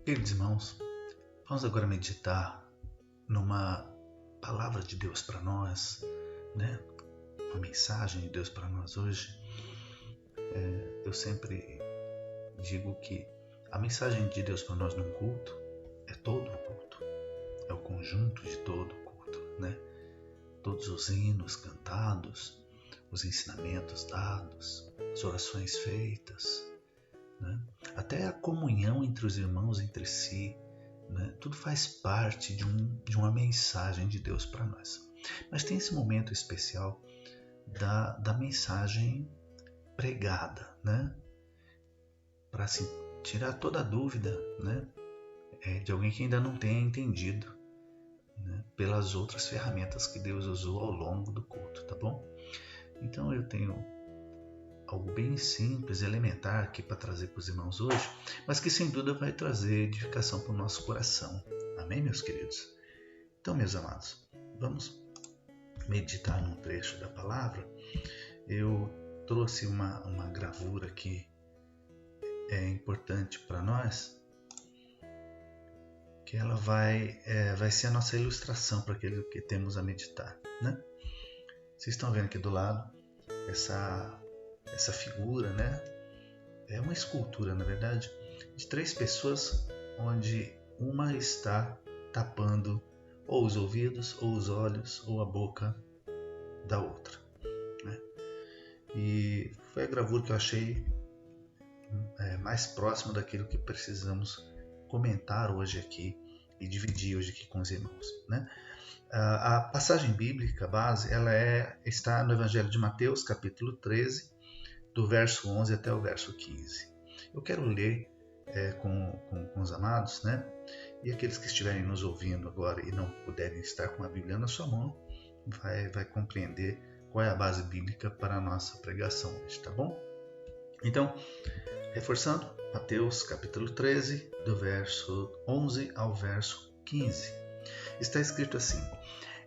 Queridos irmãos, vamos agora meditar numa palavra de Deus para nós, né? Uma mensagem de Deus para nós hoje. Eu sempre digo que a mensagem de Deus para nós num culto é todo o culto, é o conjunto de todo o culto, né? Todos os hinos cantados, os ensinamentos dados, as orações feitas, né? Até a comunhão entre os irmãos entre si, né? Tudo faz parte de uma mensagem de Deus para nós. Mas tem esse momento especial da mensagem pregada, né? Para assim, tirar toda a dúvida, né? De alguém que ainda não tenha entendido, né? Pelas outras ferramentas que Deus usou ao longo do culto, tá bom? Então eu tenho algo bem simples, elementar aqui para trazer para os irmãos hoje, mas que sem dúvida vai trazer edificação para o nosso coração. Amém, meus queridos? Então, meus amados, vamos meditar num trecho da palavra. Eu trouxe uma gravura que é importante para nós, que ela vai ser a nossa ilustração para aquilo que temos a meditar, né? Vocês estão vendo aqui do lado essa figura, né? É uma escultura, na verdade, de 3 pessoas, onde uma está tapando ou os ouvidos, ou os olhos, ou a boca da outra, né? E foi a gravura que eu achei mais próxima daquilo que precisamos comentar hoje aqui e dividir hoje aqui com os irmãos, né? A passagem bíblica base está no Evangelho de Mateus, capítulo 13, do verso 11 até o verso 15. Eu quero ler com os amados, né? E aqueles que estiverem nos ouvindo agora e não puderem estar com a Bíblia na sua mão, vai compreender qual é a base bíblica para a nossa pregação hoje, tá bom? Então, reforçando, Mateus capítulo 13, do verso 11 ao verso 15. Está escrito assim: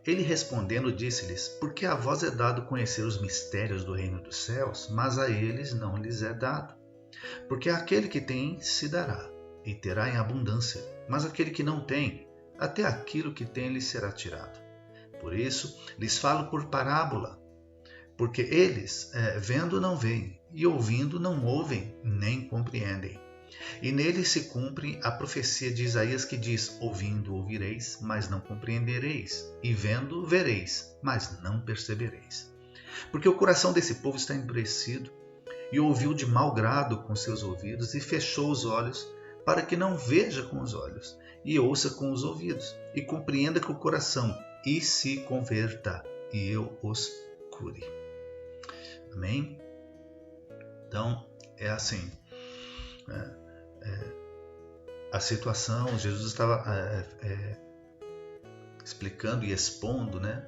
Ele respondendo disse-lhes: Por que a vós é dado conhecer os mistérios do reino dos céus, mas a eles não lhes é dado? Porque aquele que tem se dará, e terá em abundância, mas aquele que não tem, até aquilo que tem lhe será tirado. Por isso lhes falo por parábola, porque eles, vendo, não veem, e ouvindo, não ouvem, nem compreendem. E nele se cumpre a profecia de Isaías que diz: Ouvindo ouvireis, mas não compreendereis, e vendo vereis, mas não percebereis. Porque o coração desse povo está endurecido, e ouviu de mau grado com seus ouvidos, e fechou os olhos, para que não veja com os olhos, e ouça com os ouvidos, e compreenda com o coração, e se converta, e eu os cure. Amém? Então, é assim. A situação, Jesus estava explicando e expondo, né,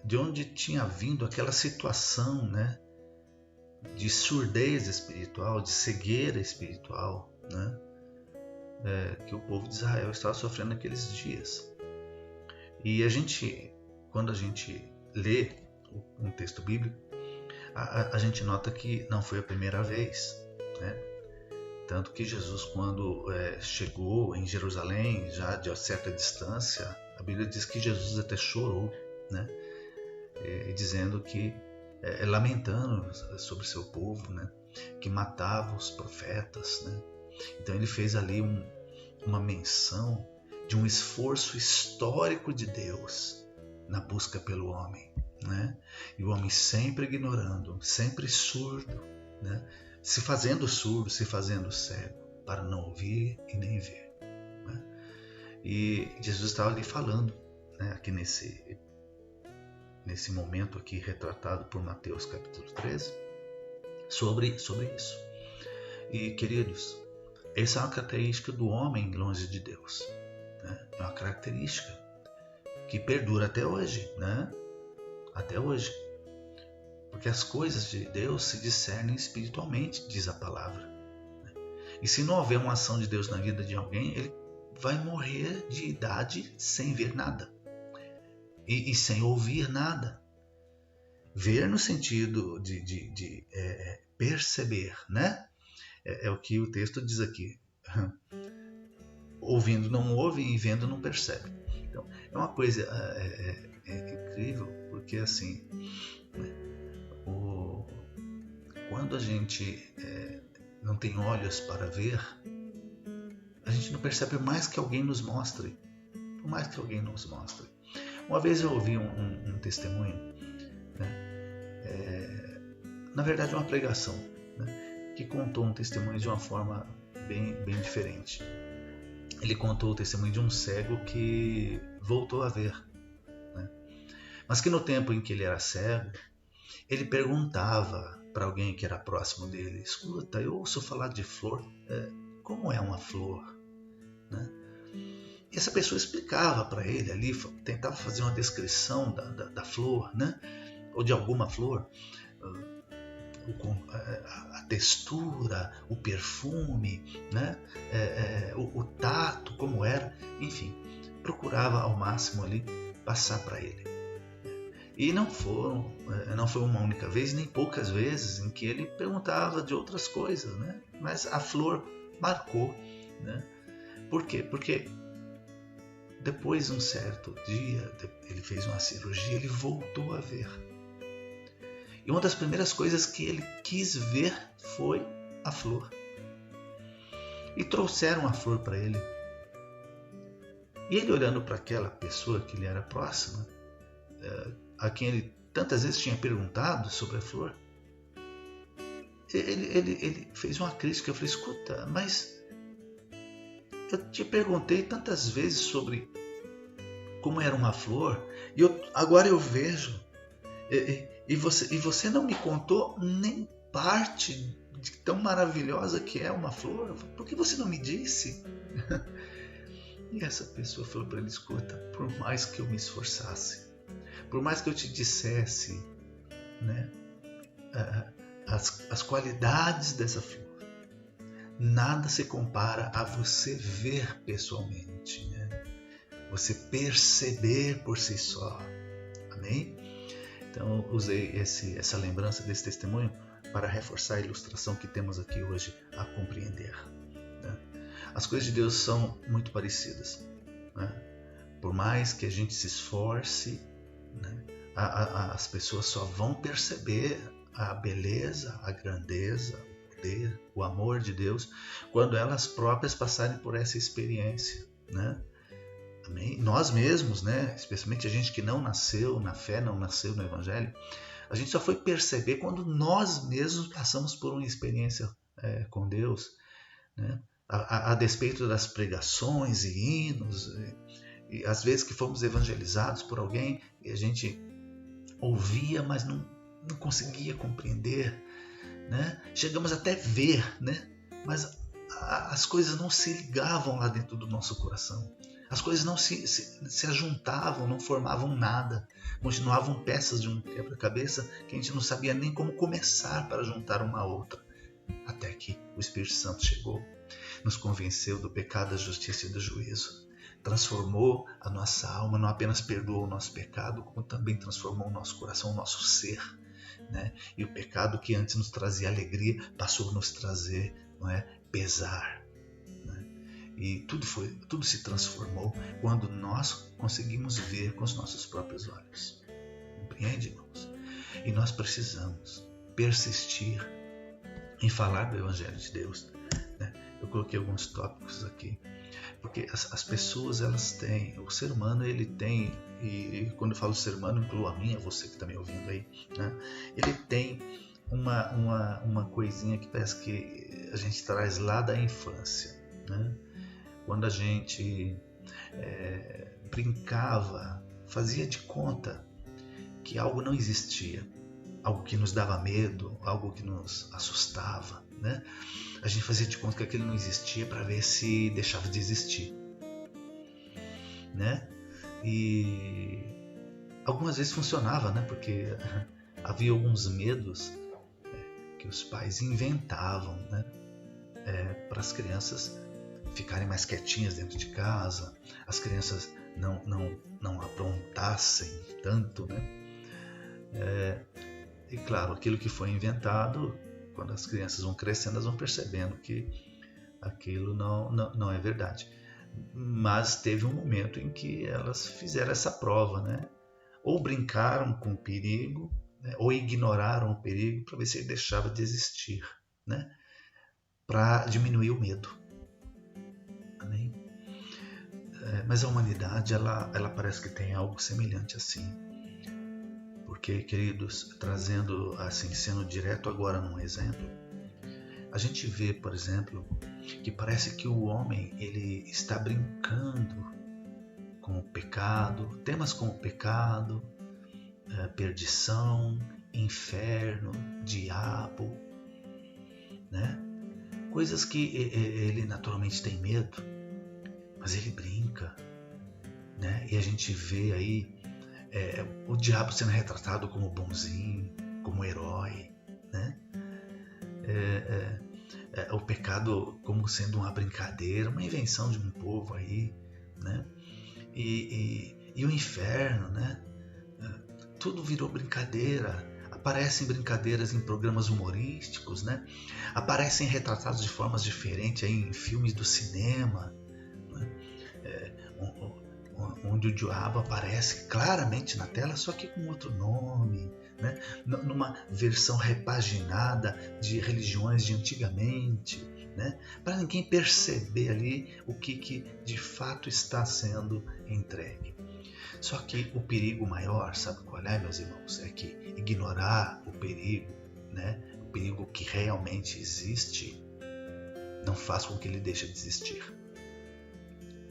de onde tinha vindo aquela situação, né, de surdez espiritual, de cegueira espiritual, né, que o povo de Israel estava sofrendo naqueles dias. E quando a gente lê um texto bíblico, a gente nota que não foi a primeira vez, né? Tanto que Jesus, quando chegou em Jerusalém, já de certa distância, a Bíblia diz que Jesus até chorou, né? Dizendo que, lamentando sobre o seu povo, né? Que matava os profetas, né? Então ele fez ali uma menção de um esforço histórico de Deus na busca pelo homem, né? E o homem sempre ignorando, sempre surdo, né? Se fazendo surdo, se fazendo cego, para não ouvir e nem ver, né? E Jesus estava ali falando, né, aqui nesse momento aqui retratado por Mateus capítulo 13, sobre isso. E, queridos, essa é uma característica do homem longe de Deus, né? É uma característica que perdura até hoje, né? Até hoje. Porque as coisas de Deus se discernem espiritualmente, diz a palavra. E se não houver uma ação de Deus na vida de alguém, ele vai morrer de idade sem ver nada. E sem ouvir nada. Ver no sentido de perceber, né? É o que o texto diz aqui. ouvindo não ouve e vendo não percebe. Então, é uma coisa incrível, porque assim, quando a gente não tem olhos para ver, a gente não percebe mais que alguém nos mostre. Por mais que alguém nos mostre. Uma vez eu ouvi um testemunho, né? Na verdade uma pregação, né? Que contou um testemunho de uma forma bem diferente. Ele contou o testemunho de um cego que voltou a ver, né? Mas que no tempo em que ele era cego, ele perguntava para alguém que era próximo dele: escuta, eu ouço falar de flor, como é uma flor? Né? E essa pessoa explicava para ele ali, tentava fazer uma descrição da flor, né? Ou de alguma flor, a textura, o perfume, né? O tato, como era, enfim, procurava ao máximo ali passar para ele. E não foi uma única vez, nem poucas vezes em que ele perguntava de outras coisas, né? Mas a flor marcou, né? Por quê? Porque depois, um certo dia, ele fez uma cirurgia, ele voltou a ver. E uma das primeiras coisas que ele quis ver foi a flor. E trouxeram a flor para ele. E ele, olhando para aquela pessoa que lhe era próxima, a quem ele tantas vezes tinha perguntado sobre a flor, ele fez uma crítica. Eu falei: escuta, mas eu te perguntei tantas vezes sobre como era uma flor, e agora eu vejo, e você não me contou nem parte de tão maravilhosa que é uma flor. Por que você não me disse? E essa pessoa falou para ele: escuta, por mais que eu me esforçasse, por mais que eu te dissesse, né, as qualidades dessa flor, nada se compara a você ver pessoalmente, né? Você perceber por si só. Amém? Então eu usei essa lembrança desse testemunho para reforçar a ilustração que temos aqui hoje a compreender, né? As coisas de Deus são muito parecidas, né? Por mais que a gente se esforce, né, as pessoas só vão perceber a beleza, a grandeza, o poder, o amor de Deus quando elas próprias passarem por essa experiência, né? Amém? Nós mesmos, né, especialmente a gente que não nasceu na fé, não nasceu no Evangelho, a gente só foi perceber quando nós mesmos passamos por uma experiência com Deus, né? A despeito das pregações e hinos, e às vezes que fomos evangelizados por alguém e a gente ouvia, mas não conseguia compreender, né? Chegamos até a ver, né? Mas as coisas não se ligavam lá dentro do nosso coração. As coisas não se ajuntavam, não formavam nada. Continuavam peças de um quebra-cabeça que a gente não sabia nem como começar para juntar uma a outra. Até que o Espírito Santo chegou, nos convenceu do pecado, da justiça e do juízo. Transformou a nossa alma, não apenas perdoou o nosso pecado, como também transformou o nosso coração, o nosso ser, né? E o pecado que antes nos trazia alegria passou a nos trazer, não é, pesar. E tudo se transformou quando nós conseguimos ver com os nossos próprios olhos. Compreende, irmãos? E nós precisamos persistir em falar do Evangelho de Deus, né? Eu coloquei alguns tópicos aqui, porque as pessoas, elas têm, o ser humano, ele tem, e quando eu falo ser humano, incluo a mim, a você que está me ouvindo aí, né? Ele tem uma coisinha que parece que a gente traz lá da infância, né? Quando a gente brincava, fazia de conta que algo não existia, algo que nos dava medo, algo que nos assustava, né? A gente fazia de conta que aquilo não existia para ver se deixava de existir, né? E algumas vezes funcionava, né? Porque havia alguns medos que os pais inventavam, né? Para as crianças ficarem mais quietinhas dentro de casa, as crianças não aprontassem tanto, né? E claro, aquilo que foi inventado, quando as crianças vão crescendo, elas vão percebendo que aquilo não é verdade. Mas teve um momento em que elas fizeram essa prova, né? Ou brincaram com o perigo, né? Ou ignoraram o perigo para ver se ele deixava de existir, né? Para diminuir o medo. Amém? Mas a humanidade, ela parece que tem algo semelhante assim. Porque, queridos, trazendo assim, sendo direto agora num exemplo, a gente vê, por exemplo, que parece que o homem ele está brincando com o pecado, temas como pecado, perdição, inferno, diabo, né? Coisas que ele naturalmente tem medo, mas ele brinca, né? E a gente vê aí o diabo sendo retratado como bonzinho, como herói, né? O pecado como sendo uma brincadeira, uma invenção de um povo aí, né? E o inferno, né? Tudo virou brincadeira. Aparecem brincadeiras em programas humorísticos, né? Aparecem retratados de formas diferentes aí em filmes do cinema, né? Onde o diabo aparece claramente na tela, só que com outro nome, né? Numa versão repaginada de religiões de antigamente, né? Para ninguém perceber ali o que de fato está sendo entregue. Só que o perigo maior, sabe qual é, meus irmãos? É que ignorar o perigo, né? O perigo que realmente existe, não faz com que ele deixe de existir.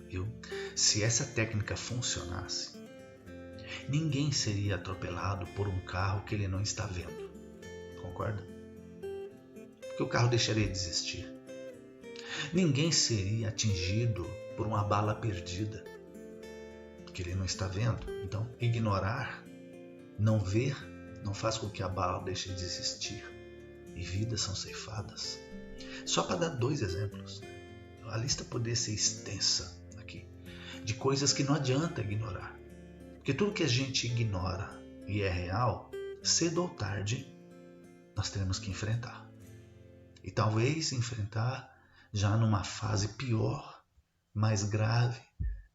Viu? Se essa técnica funcionasse, ninguém seria atropelado por um carro que ele não está vendo. Concorda? Porque o carro deixaria de existir. Ninguém seria atingido por uma bala perdida que ele não está vendo. Então, ignorar, não ver, não faz com que a bala deixe de existir. E vidas são ceifadas. Só para dar 2 exemplos. A lista poderia ser extensa aqui, de coisas que não adianta ignorar. Porque tudo que a gente ignora e é real, cedo ou tarde, nós teremos que enfrentar. E talvez enfrentar já numa fase pior, mais grave,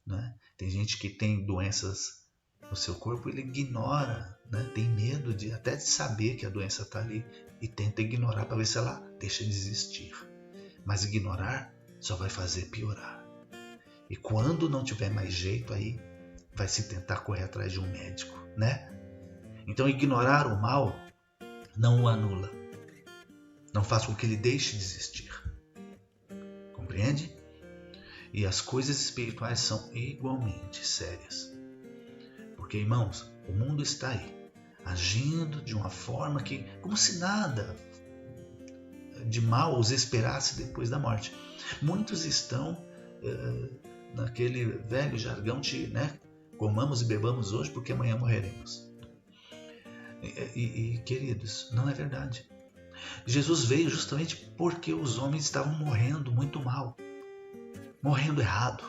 né? Tem gente que tem doenças no seu corpo, ele ignora, né? Tem medo até de saber que a doença está ali e tenta ignorar para ver se ela deixa de existir. Mas ignorar só vai fazer piorar. E quando não tiver mais jeito, aí vai se tentar correr atrás de um médico, né? Então ignorar o mal não o anula, não faz com que ele deixe de existir. Compreende? E as coisas espirituais são igualmente sérias. Porque, irmãos, o mundo está aí, agindo de uma forma que, como se nada de mal os esperasse depois da morte. Muitos estão naquele velho jargão de, né, comamos e bebamos hoje porque amanhã morreremos. E queridos, não é verdade. Jesus veio justamente porque os homens estavam morrendo muito mal, morrendo errado,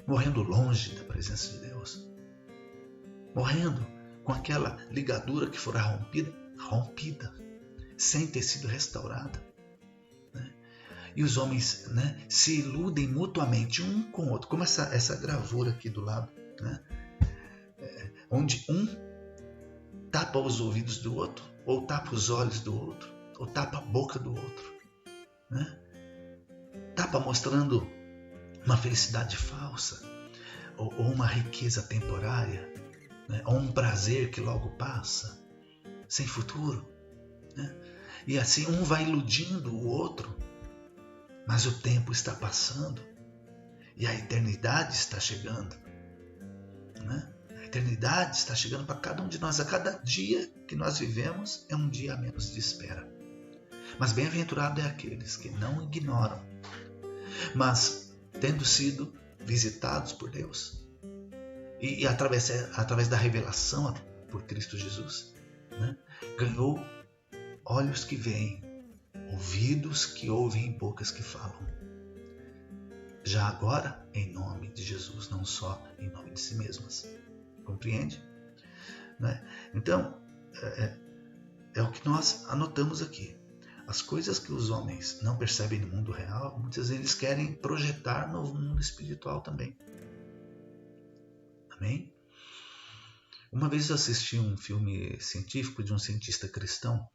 morrendo longe da presença de Deus, morrendo com aquela ligadura que fora rompida, sem ter sido restaurada, né? E os homens, né, se iludem mutuamente um com o outro, como essa gravura aqui do lado, né? Onde um tapa os ouvidos do outro, ou tapa os olhos do outro, ou tapa a boca do outro, né? Tapa mostrando uma felicidade falsa, ou uma riqueza temporária, né? Ou um prazer que logo passa, sem futuro, né? E assim um vai iludindo o outro, mas o tempo está passando e a eternidade está chegando, né? A eternidade está chegando para cada um de nós. A cada dia que nós vivemos é um dia a menos de espera. Mas bem-aventurado é aqueles que não ignoram, mas tendo sido visitados por Deus e através da revelação por Cristo Jesus, né, ganhou olhos que veem, ouvidos que ouvem e bocas que falam. Já agora, em nome de Jesus, não só em nome de si mesmas. Compreende? Né? Então, é o que nós anotamos aqui. As coisas que os homens não percebem no mundo real, muitas vezes eles querem projetar no mundo espiritual também. Amém? Uma vez eu assisti um filme científico de um cientista cristão,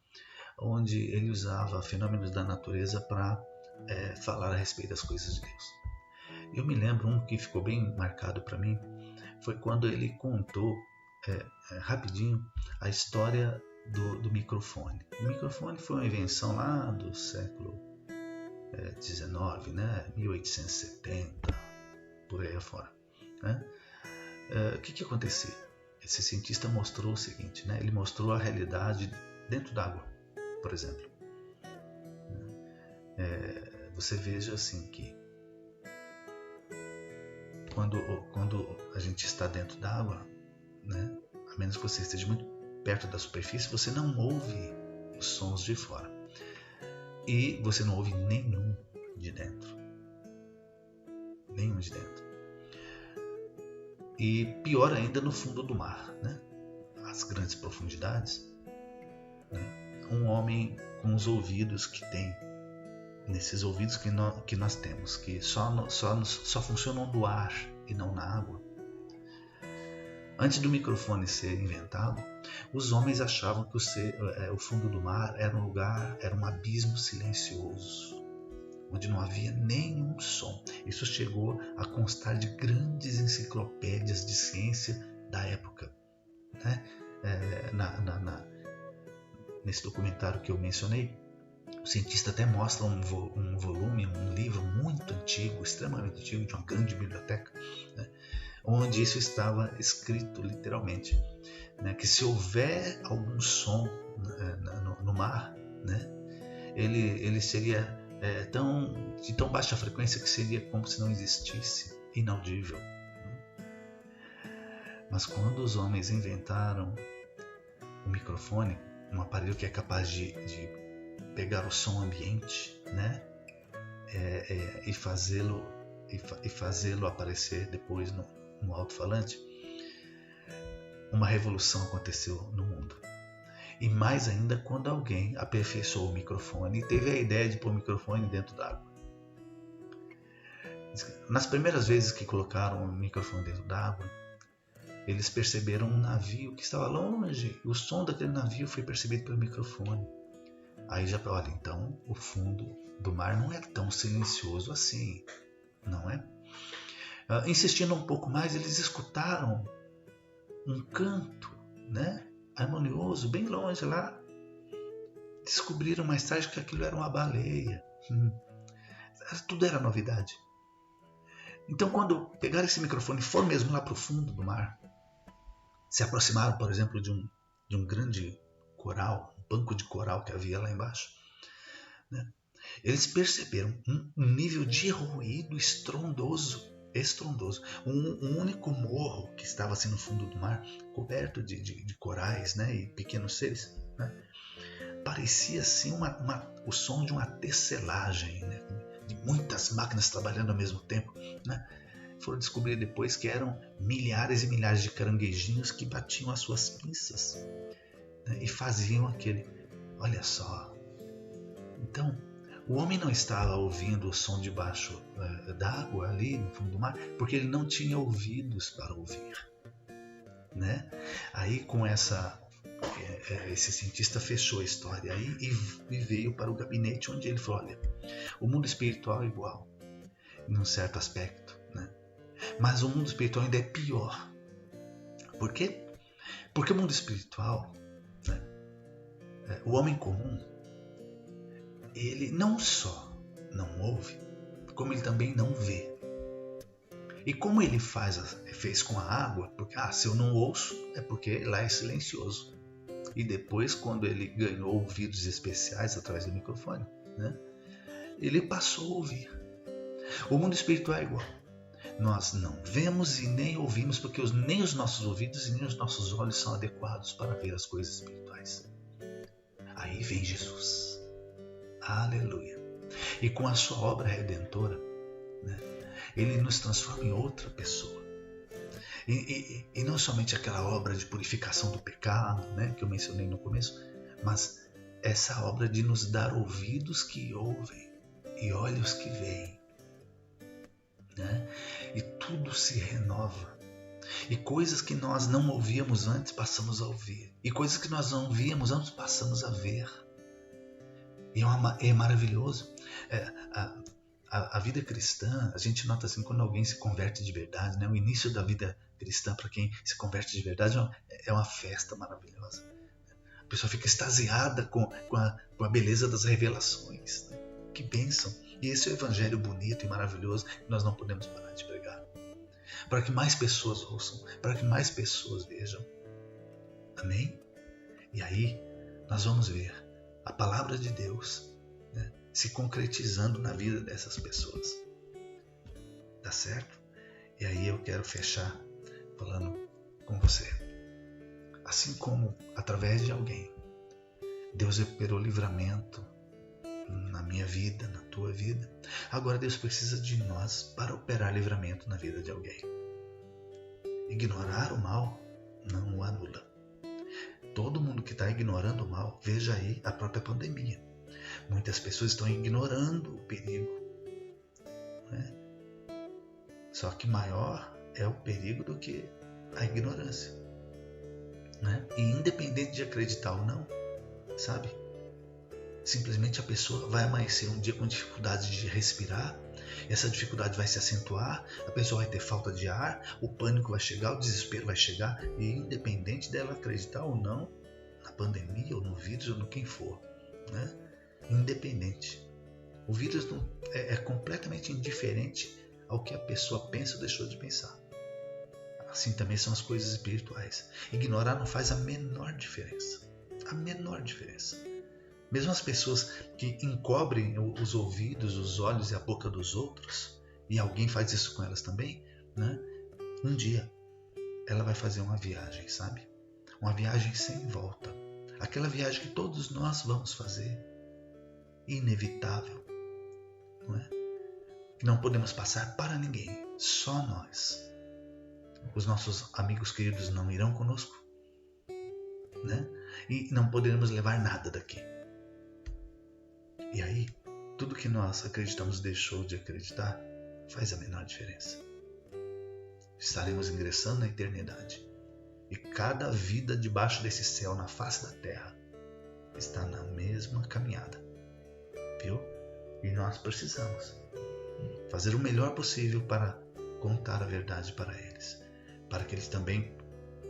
onde ele usava fenômenos da natureza para falar a respeito das coisas de Deus. Eu me lembro um que ficou bem marcado para mim, foi quando ele contou rapidinho a história do microfone. O microfone foi uma invenção lá do século XIX, né? 1870, por aí afora. Né? O que acontecia? Esse cientista mostrou o seguinte, né? Ele mostrou a realidade dentro d'água, por exemplo. Você veja assim que quando a gente está dentro d'água, né? A menos que você esteja muito perto da superfície, você não ouve os sons de fora. E você não ouve nenhum de dentro. Nenhum de dentro. E pior ainda no fundo do mar, né? As grandes profundidades. Né? Um homem com os ouvidos que tem, nesses ouvidos que nós temos, que só funcionam do ar e não na água. Antes do microfone ser inventado, os homens achavam que o fundo do mar era um abismo silencioso, onde não havia nenhum som. Isso chegou a constar de grandes enciclopédias de ciência da época. Né? Nesse documentário que eu mencionei, o cientista até mostra um volume, um livro muito antigo, extremamente antigo, de uma grande biblioteca, né? Onde isso estava escrito literalmente, né? Que se houver algum som no mar, né? Ele seria de tão baixa frequência que seria como se não existisse, inaudível. Mas quando os homens inventaram o microfone, um aparelho que é capaz de pegar o som ambiente, né? E fazê-lo aparecer depois no alto-falante, uma revolução aconteceu no mundo. E mais ainda quando alguém aperfeiçoou o microfone e teve a ideia de pôr o microfone dentro d'água. Nas primeiras vezes que colocaram o microfone dentro d'água, eles perceberam um navio que estava longe. O som daquele navio foi percebido pelo microfone. Aí já olha, então o fundo do mar não é tão silencioso assim, não é? Insistindo um pouco mais, eles escutaram um canto, né, harmonioso, bem longe lá. Descobriram mais tarde que aquilo era uma baleia. Tudo era novidade. Então, quando pegaram esse microfone e foram mesmo lá para o fundo do mar, se aproximaram, por exemplo, de um grande coral, um banco de coral que havia lá embaixo, né? Eles perceberam um nível de ruído estrondoso. Um único morro que estava assim no fundo do mar, coberto de corais, né, e pequenos seres, né? Parecia assim o som de uma tecelagem, né, de muitas máquinas trabalhando ao mesmo tempo, né? Foram descobrir depois que eram milhares e milhares de caranguejinhos que batiam as suas pinças, né, e faziam aquele... Olha só. Então, o homem não estava ouvindo o som debaixo d'água ali no fundo do mar porque ele não tinha ouvidos para ouvir, né? Aí com esse cientista fechou a história aí e veio para o gabinete onde ele falou, olha, o mundo espiritual é igual em um certo aspecto, né? Mas o mundo espiritual ainda é pior. Por quê? Porque o mundo espiritual, né, o homem comum, ele não só não ouve, como ele também não vê. E como ele fez com a água, porque se eu não ouço, é porque lá é silencioso. E depois, quando ele ganhou ouvidos especiais através do microfone, né, ele passou a ouvir. O mundo espiritual é igual. Nós não vemos e nem ouvimos, porque nem os nossos ouvidos e nem os nossos olhos são adequados para ver as coisas espirituais. Aí vem Jesus. Aleluia. E com a sua obra redentora, né, ele nos transforma em outra pessoa. E não somente aquela obra de purificação do pecado, né, que eu mencionei no começo, mas essa obra de nos dar ouvidos que ouvem e olhos que veem, né? E tudo se renova. E coisas que nós não ouvíamos antes, passamos a ouvir. E coisas que nós não víamos antes, passamos a ver. E é maravilhoso. A vida cristã, a gente nota assim, quando alguém se converte de verdade, né? O início da vida cristã, para quem se converte de verdade, é uma festa maravilhosa. A pessoa fica extasiada com a beleza das revelações, né? Que bênção! E esse é o evangelho bonito e maravilhoso que nós não podemos parar de pregar. Para que mais pessoas ouçam, para que mais pessoas vejam. Amém? E aí nós vamos ver a palavra de Deus, né, se concretizando na vida dessas pessoas. Tá certo? E aí eu quero fechar falando com você. Assim como através de alguém Deus operou livramento na minha vida, na tua vida, agora Deus precisa de nós para operar livramento na vida de alguém. Ignorar o mal não o anula. Todo mundo que está ignorando o mal, veja aí a própria pandemia. Muitas pessoas estão ignorando o perigo, né? Só que maior é o perigo do que a ignorância, né? E independente de acreditar ou não, sabe? Simplesmente a pessoa vai amanhecer um dia com dificuldade de respirar, essa dificuldade vai se acentuar, a pessoa vai ter falta de ar, o pânico vai chegar, o desespero vai chegar, e independente dela acreditar ou não na pandemia, ou no vírus, ou no quem for, né? Independente. O vírus é completamente indiferente ao que a pessoa pensa ou deixou de pensar. Assim também são as coisas espirituais. Ignorar não faz a menor diferença. A menor diferença. Mesmo as pessoas que encobrem os ouvidos, os olhos e a boca dos outros, e alguém faz isso com elas também, né? Um dia ela vai fazer uma viagem, sabe? Uma viagem sem volta. Aquela viagem que todos nós vamos fazer. Inevitável. Não é? Que não podemos passar para ninguém. Só nós. Os nossos amigos queridos não irão conosco, né? E não poderemos levar nada daqui. E aí, tudo que nós acreditamos deixou de acreditar faz a menor diferença. Estaremos ingressando na eternidade. E cada vida debaixo desse céu, na face da terra, está na mesma caminhada. Viu? E nós precisamos fazer o melhor possível para contar a verdade para eles. Para que eles também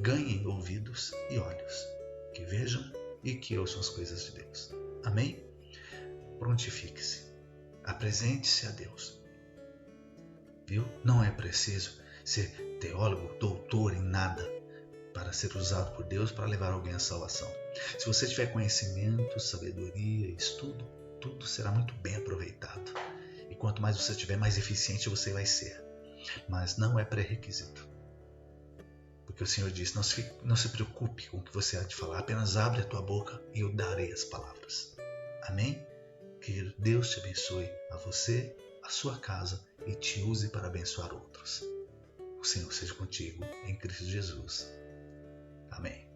ganhem ouvidos e olhos. Que vejam e que ouçam as coisas de Deus. Amém? Prontifique-se, apresente-se a Deus. Viu? Não é preciso ser teólogo, doutor em nada para ser usado por Deus para levar alguém à salvação. Se você tiver conhecimento, sabedoria e estudo, tudo será muito bem aproveitado. E quanto mais você tiver, mais eficiente você vai ser. Mas não é pré-requisito. Porque o Senhor disse, não se preocupe com o que você há de falar, apenas abre a tua boca e eu darei as palavras. Amém? Que Deus te abençoe a você, a sua casa e te use para abençoar outros. O Senhor seja contigo em Cristo Jesus. Amém.